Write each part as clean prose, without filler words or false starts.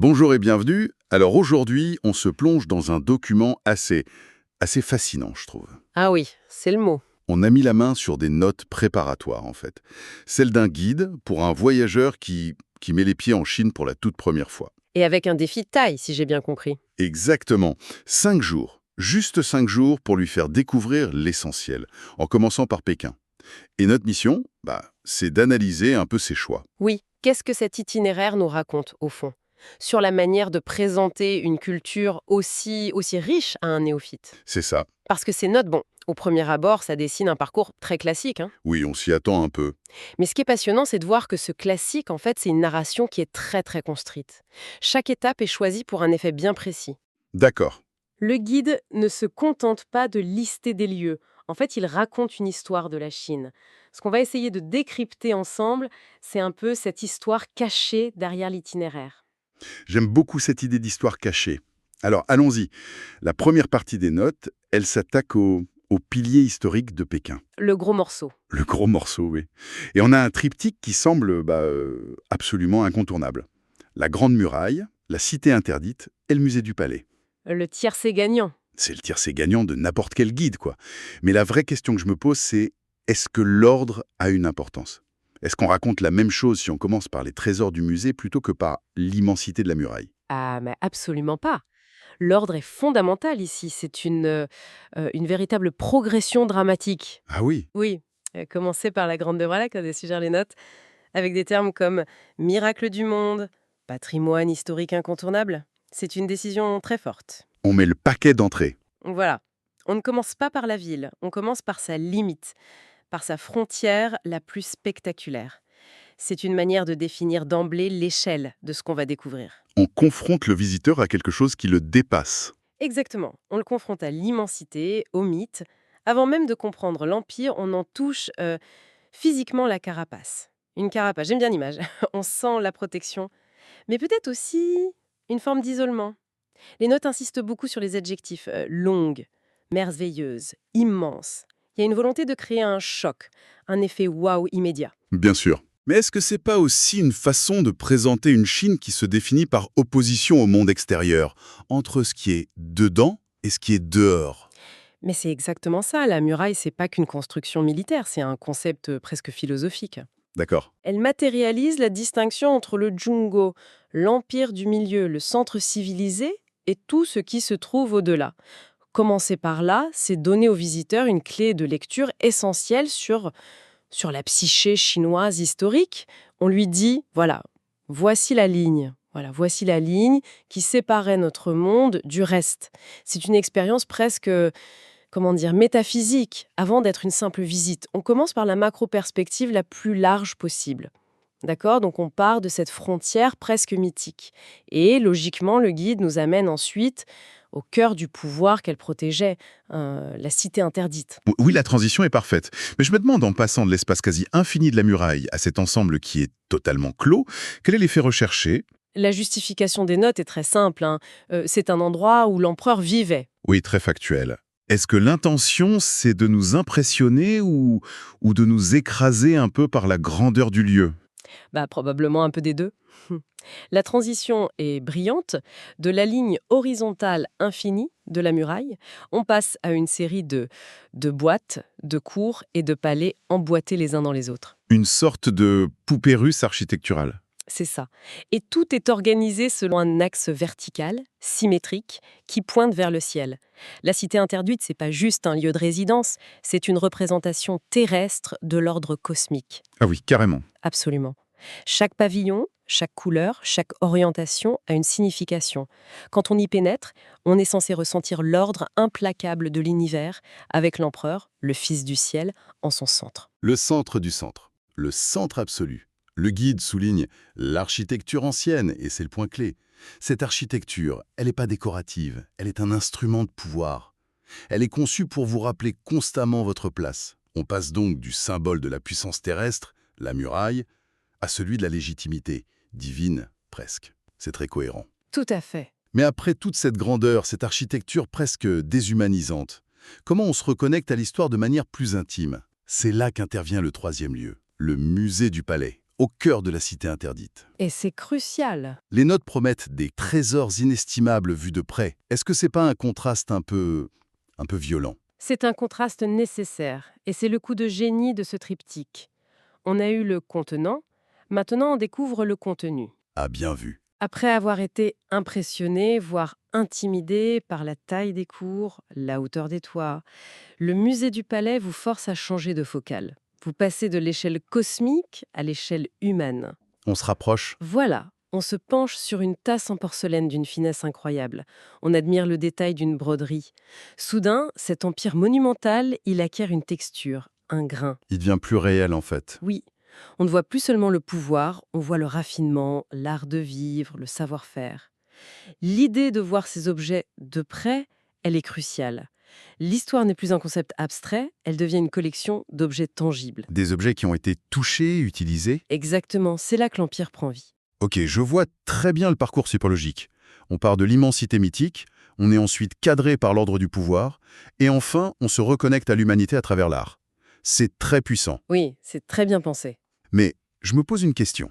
Bonjour et bienvenue. Alors aujourd'hui, on se plonge dans un document assez fascinant, je trouve. Ah oui, c'est le mot. On a mis la main sur des notes préparatoires, en fait. Celle d'un guide pour un voyageur qui met les pieds en Chine pour la toute première fois. Et avec un défi de taille, si j'ai bien compris. Exactement. 5 jours. Juste 5 jours pour lui faire découvrir l'essentiel, en commençant par Pékin. Et notre mission, c'est d'analyser un peu ses choix. Oui, qu'est-ce que cet itinéraire nous raconte, au fond? Sur la manière de présenter une culture aussi riche à un néophyte. C'est ça. Parce que ces notes, bon, au premier abord, ça dessine un parcours très classique, hein. Oui, on s'y attend un peu. Mais ce qui est passionnant, c'est de voir que ce classique, en fait, c'est une narration qui est très très construite. Chaque étape est choisie pour un effet bien précis. D'accord. Le guide ne se contente pas de lister des lieux. En fait, il raconte une histoire de la Chine. Ce qu'on va essayer de décrypter ensemble, c'est un peu cette histoire cachée derrière l'itinéraire. J'aime beaucoup cette idée d'histoire cachée. Alors, allons-y. La première partie des notes, elle s'attaque au pilier historique de Pékin. Le gros morceau. Le gros morceau, oui. Et on a un triptyque qui semble absolument incontournable. La Grande Muraille, la Cité interdite et le Musée du Palais. Le tiercé gagnant. C'est le tiercé gagnant de n'importe quel guide, quoi. Mais la vraie question que je me pose, c'est est-ce que l'ordre a une importance? Est-ce qu'on raconte la même chose si on commence par les trésors du musée plutôt que par l'immensité de la muraille? Ah, mais absolument pas. L'ordre est fondamental ici. C'est une véritable progression dramatique. Ah oui. Oui, commencer par la Grande Muraille, comme des suggère les notes, avec des termes comme miracle du monde, patrimoine historique incontournable. C'est une décision très forte. On met le paquet d'entrée. Voilà. On ne commence pas par la ville, on commence par sa limite, par sa frontière la plus spectaculaire. C'est une manière de définir d'emblée l'échelle de ce qu'on va découvrir. On confronte le visiteur à quelque chose qui le dépasse. Exactement. On le confronte à l'immensité, au mythe. Avant même de comprendre l'Empire, on en touche physiquement la carapace. Une carapace, j'aime bien l'image. On sent la protection, mais peut-être aussi une forme d'isolement. Les notes insistent beaucoup sur les adjectifs longue, merveilleuse, immense. Il y a une volonté de créer un choc, un effet waouh immédiat. Bien sûr. Mais est-ce que c'est pas aussi une façon de présenter une Chine qui se définit par opposition au monde extérieur, entre ce qui est dedans et ce qui est dehors? Mais c'est exactement ça, la muraille, c'est pas qu'une construction militaire, c'est un concept presque philosophique. D'accord. Elle matérialise la distinction entre le Jungo, l'empire du milieu, le centre civilisé, et tout ce qui se trouve au-delà. Commencer par là, c'est donner aux visiteurs une clé de lecture essentielle sur la psyché chinoise historique. On lui dit, voilà, voici la ligne. Voilà, voici la ligne qui séparait notre monde du reste. C'est une expérience presque, comment dire, métaphysique, avant d'être une simple visite. On commence par la macro-perspective la plus large possible. D'accord? Donc on part de cette frontière presque mythique. Et logiquement, le guide nous amène ensuite au cœur du pouvoir qu'elle protégeait, la cité interdite. Oui, la transition est parfaite. Mais je me demande, en passant de l'espace quasi infini de la muraille à cet ensemble qui est totalement clos, quel est l'effet recherché? La justification des notes est très simple, hein. C'est un endroit où l'empereur vivait. Oui, très factuel. Est-ce que l'intention, c'est de nous impressionner ou de nous écraser un peu par la grandeur du lieu? Bah, probablement un peu des deux. La transition est brillante. De la ligne horizontale infinie de la muraille, on passe à une série de boîtes, de cours et de palais emboîtés les uns dans les autres. Une sorte de poupée russe architecturale. C'est ça. Et tout est organisé selon un axe vertical, symétrique, qui pointe vers le ciel. La cité interdite, c'est pas juste un lieu de résidence, c'est une représentation terrestre de l'ordre cosmique. Ah oui, carrément. Absolument. Chaque pavillon, chaque couleur, chaque orientation a une signification. Quand on y pénètre, on est censé ressentir l'ordre implacable de l'univers, avec l'empereur, le fils du ciel, en son centre. Le centre du centre. Le centre absolu. Le guide souligne l'architecture ancienne, et c'est le point clé. Cette architecture, elle n'est pas décorative, elle est un instrument de pouvoir. Elle est conçue pour vous rappeler constamment votre place. On passe donc du symbole de la puissance terrestre, la muraille, à celui de la légitimité, divine presque. C'est très cohérent. Tout à fait. Mais après toute cette grandeur, cette architecture presque déshumanisante, comment on se reconnecte à l'histoire de manière plus intime? C'est là qu'intervient le troisième lieu, le musée du palais. au cœur de la cité interdite. Et c'est crucial. Les notes promettent des trésors inestimables vus de près. Est-ce que c'est pas un contraste un peu violent? C'est un contraste nécessaire, et c'est le coup de génie de ce triptyque. On a eu le contenant, maintenant on découvre le contenu. Ah, bien vu. Après avoir été impressionné, voire intimidé par la taille des cours, la hauteur des toits, le musée du Palais vous force à changer de focale. Vous passez de l'échelle cosmique à l'échelle humaine. On se rapproche. Voilà, on se penche sur une tasse en porcelaine d'une finesse incroyable. On admire le détail d'une broderie. Soudain, cet empire monumental, il acquiert une texture, un grain. Il devient plus réel en fait. Oui, on ne voit plus seulement le pouvoir, on voit le raffinement, l'art de vivre, le savoir-faire. L'idée de voir ces objets de près, elle est cruciale. L'histoire n'est plus un concept abstrait, elle devient une collection d'objets tangibles. Des objets qui ont été touchés, utilisés. Exactement, c'est là que l'Empire prend vie. Ok, je vois très bien le parcours psychologique. On part de l'immensité mythique, on est ensuite cadré par l'ordre du pouvoir, et enfin, on se reconnecte à l'humanité à travers l'art. C'est très puissant. Oui, c'est très bien pensé. Mais je me pose une question.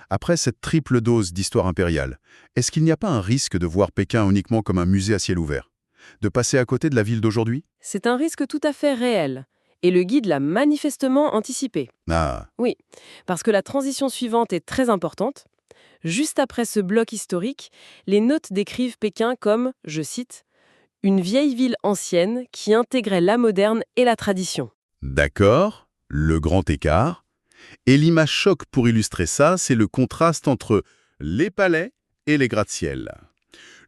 Après cette triple dose d'histoire impériale, est-ce qu'il n'y a pas un risque de voir Pékin uniquement comme un musée à ciel ouvert? De passer à côté de la ville d'aujourd'hui? C'est un risque tout à fait réel. Et le guide l'a manifestement anticipé. Ah, Oui, parce que la transition suivante est très importante. Juste après ce bloc historique, les notes décrivent Pékin comme, je cite, « une vieille ville ancienne qui intégrait la moderne et la tradition ». d'accord, le grand écart. Et l'image choc pour illustrer ça, c'est le contraste entre les palais et les gratte-ciel.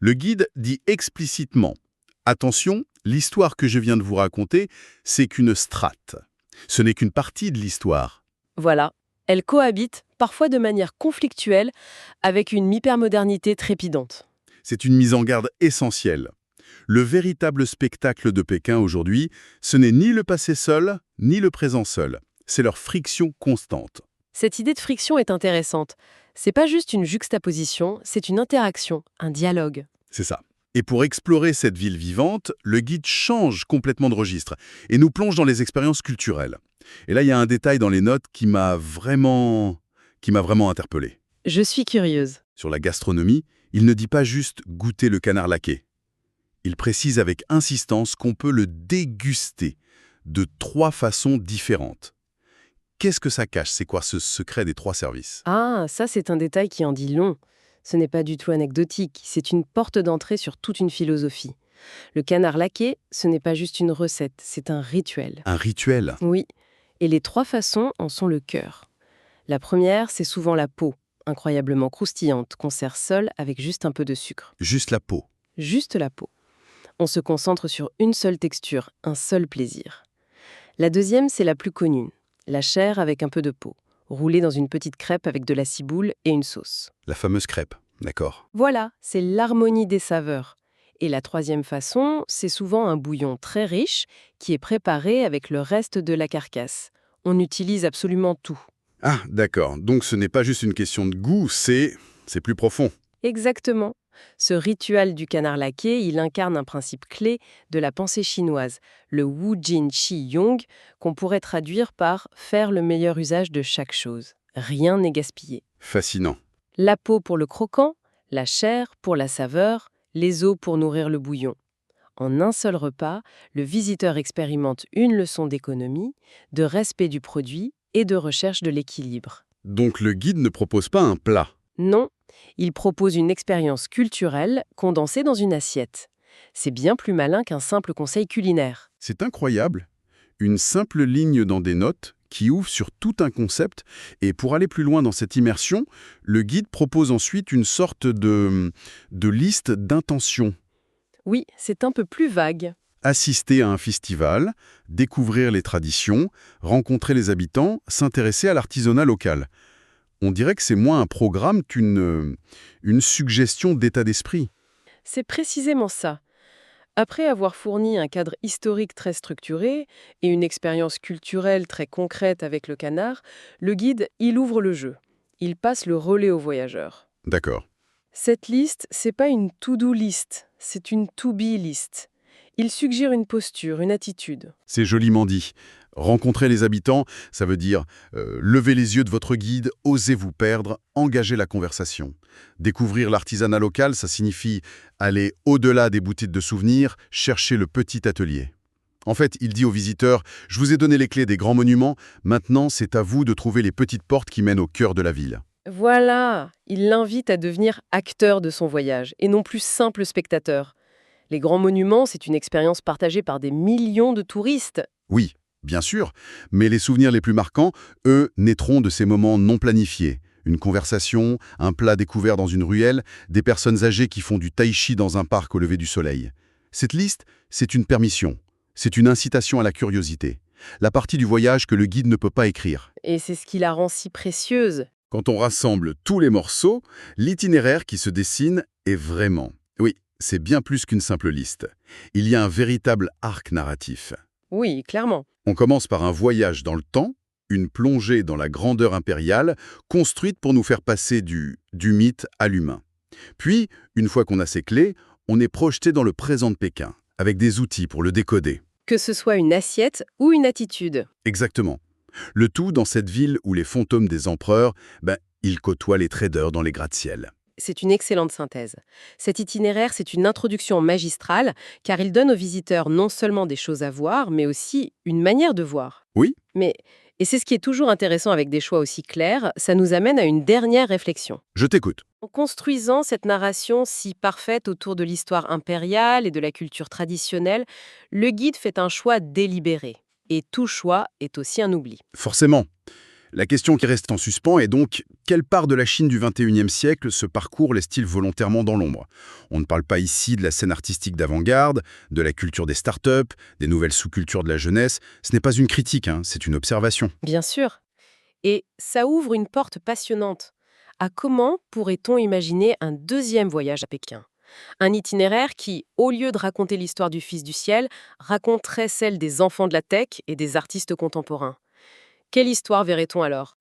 Le guide dit explicitement « Attention, l'histoire que je viens de vous raconter, c'est qu'une strate. Ce n'est qu'une partie de l'histoire. » Voilà, elle cohabite, parfois de manière conflictuelle, avec une hypermodernité trépidante. C'est une mise en garde essentielle. Le véritable spectacle de Pékin aujourd'hui, ce n'est ni le passé seul, ni le présent seul. C'est leur friction constante. Cette idée de friction est intéressante. C'est pas juste une juxtaposition, c'est une interaction, un dialogue. C'est ça. Et pour explorer cette ville vivante, le guide change complètement de registre et nous plonge dans les expériences culturelles. Et là, il y a un détail dans les notes qui m'a vraiment interpellé. Je suis curieuse. Sur la gastronomie, il ne dit pas juste goûter le canard laqué. Il précise avec insistance qu'on peut le déguster de 3 façons différentes. Qu'est-ce que ça cache? C'est quoi ce secret des 3 services? Ah, ça c'est un détail qui en dit long. Ce n'est pas du tout anecdotique, c'est une porte d'entrée sur toute une philosophie. Le canard laqué, ce n'est pas juste une recette, c'est un rituel. Un rituel? Oui, et les 3 façons en sont le cœur. La première, c'est souvent la peau, incroyablement croustillante, qu'on sert seule avec juste un peu de sucre. Juste la peau. Juste la peau. On se concentre sur une seule texture, un seul plaisir. La deuxième, c'est la plus connue, la chair avec un peu de peau, roulée dans une petite crêpe avec de la ciboule et une sauce. La fameuse crêpe, d'accord. Voilà, c'est l'harmonie des saveurs. Et la troisième façon, c'est souvent un bouillon très riche qui est préparé avec le reste de la carcasse. On utilise absolument tout. Ah, d'accord. Donc ce n'est pas juste une question de goût, c'est plus profond. Exactement. Ce rituel du canard laqué, il incarne un principe clé de la pensée chinoise, le Wu Jin Chi Yong, qu'on pourrait traduire par « faire le meilleur usage de chaque chose ». Rien n'est gaspillé. Fascinant. La peau pour le croquant, la chair pour la saveur, les os pour nourrir le bouillon. En un seul repas, le visiteur expérimente une leçon d'économie, de respect du produit et de recherche de l'équilibre. Donc le guide ne propose pas un plat. Non, il propose une expérience culturelle condensée dans une assiette. C'est bien plus malin qu'un simple conseil culinaire. C'est incroyable. Une simple ligne dans des notes qui ouvre sur tout un concept. Et pour aller plus loin dans cette immersion, le guide propose ensuite une sorte de liste d'intentions. Oui, c'est un peu plus vague. Assister à un festival, découvrir les traditions, rencontrer les habitants, s'intéresser à l'artisanat local. On dirait que c'est moins un programme qu'une suggestion d'état d'esprit. C'est précisément ça. Après avoir fourni un cadre historique très structuré et une expérience culturelle très concrète avec le canard, le guide, il ouvre le jeu. Il passe le relais aux voyageurs. D'accord. Cette liste, c'est pas une to-do list, c'est une to-be list. Il suggère une posture, une attitude. C'est joliment dit. Rencontrer les habitants, ça veut dire lever les yeux de votre guide, osez vous perdre, engager la conversation. Découvrir l'artisanat local, ça signifie aller au-delà des boutiques de souvenirs, chercher le petit atelier. En fait, il dit aux visiteurs, je vous ai donné les clés des grands monuments, maintenant c'est à vous de trouver les petites portes qui mènent au cœur de la ville. Voilà, il l'invite à devenir acteur de son voyage, et non plus simple spectateur. Les grands monuments, c'est une expérience partagée par des millions de touristes. Oui, bien sûr, mais les souvenirs les plus marquants, eux, naîtront de ces moments non planifiés. Une conversation, un plat découvert dans une ruelle, des personnes âgées qui font du tai chi dans un parc au lever du soleil. Cette liste, c'est une permission. C'est une incitation à la curiosité. La partie du voyage que le guide ne peut pas écrire. Et c'est ce qui la rend si précieuse. Quand on rassemble tous les morceaux, l'itinéraire qui se dessine est vraiment... Oui, c'est bien plus qu'une simple liste. Il y a un véritable arc narratif. Oui, clairement. On commence par un voyage dans le temps, une plongée dans la grandeur impériale, construite pour nous faire passer du mythe à l'humain. Puis, une fois qu'on a ces clés, on est projeté dans le présent de Pékin, avec des outils pour le décoder. Que ce soit une assiette ou une attitude. Exactement. Le tout dans cette ville où les fantômes des empereurs, ils côtoient les traders dans les gratte-ciel. C'est une excellente synthèse. Cet itinéraire, c'est une introduction magistrale, car il donne aux visiteurs non seulement des choses à voir, mais aussi une manière de voir. Oui, Et c'est ce qui est toujours intéressant avec des choix aussi clairs, ça nous amène à une dernière réflexion. je t'écoute. En construisant cette narration si parfaite autour de l'histoire impériale et de la culture traditionnelle, le guide fait un choix délibéré. Et tout choix est aussi un oubli. Forcément. La question qui reste en suspens est donc, quelle part de la Chine du XXIe siècle ce parcours laisse-t-il volontairement dans l'ombre? On ne parle pas ici de la scène artistique d'avant-garde, de la culture des startups, des nouvelles sous-cultures de la jeunesse. Ce n'est pas une critique, c'est une observation. Bien sûr. Et ça ouvre une porte passionnante. À comment pourrait-on imaginer un deuxième voyage à Pékin? Un itinéraire qui, au lieu de raconter l'histoire du Fils du ciel, raconterait celle des enfants de la tech et des artistes contemporains. Quelle histoire verrait-on alors?